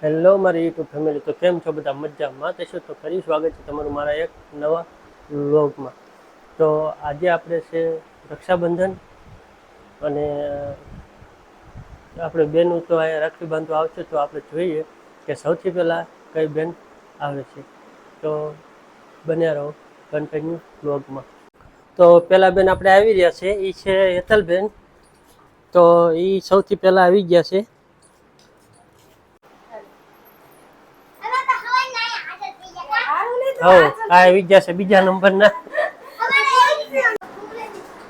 Hello મારી YouTube family, તો કેમ છો બધા? મજામાં તો શું? તો ફરી સ્વાગત છે તમારું મારા એક નવા વ્લોગમાં. તો આજે આપણે છે રક્ષાબંધન, અને આપણે બેનું તો અહીંયા રાખડી બાંધવા આવશે, તો આપણે જોઈએ કે સૌથી પહેલાં કઈ બેન આવે છે. તો બન્યા રહો કન્ટિન્યુ વ્લોગમાં. તો પહેલાં બેન આપણે આવી રહ્યા છે, એ છે હેતલબેન. તો એ સૌથી પહેલાં આવી ગયા છે. આવી ગયા છે બીજા નંબરના.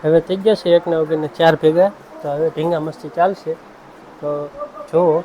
હવે થઈ ગયા છે 1 ના વગર 4 ભેગા. તો હવે ઢીંગા મસ્તી ચાલશે, તો જુઓ.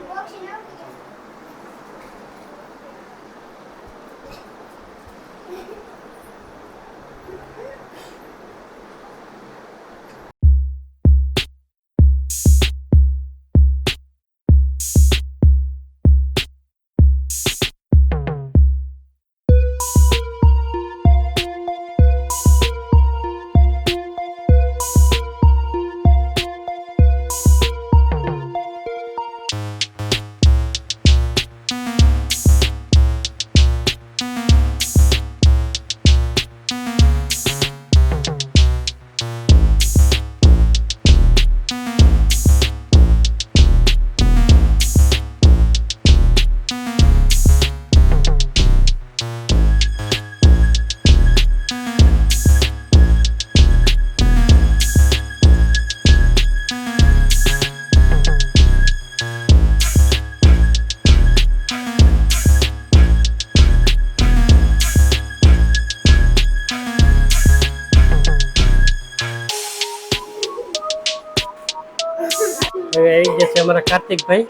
હવે આવી જશે અમારા કાર્તિકભાઈ,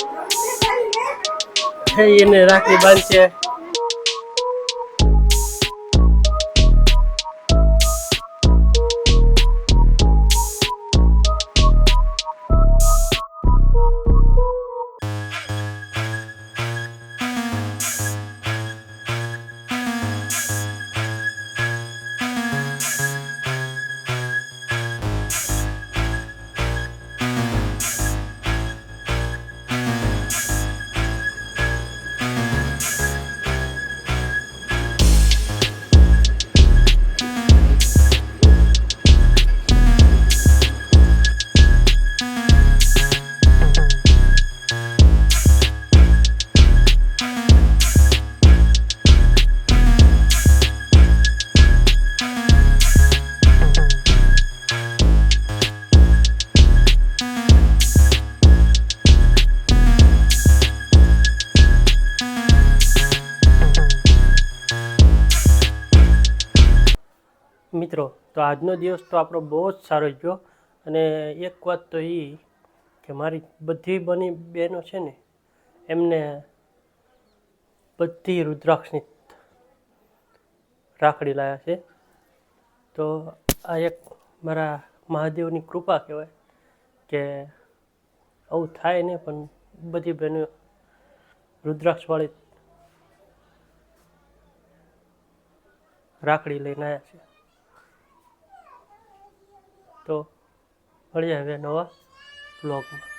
એને રાખડી બાંધશે. મિત્રો, તો આજનો દિવસ તો આપણો બહુ જ સારો ગયો. અને એક વાત તો એ કે મારી બધી બહેનો છે ને, એમને બધી રુદ્રાક્ષની રાખડી લાવ્યા છે. તો આ એક મારા મહાદેવની કૃપા કહેવાય કે આવું થાય ને, પણ બધી બહેનો રુદ્રાક્ષવાળી રાખડી લઈને આવ્યા છે. તો મળીએ હવે નવા બ્લોગમાં.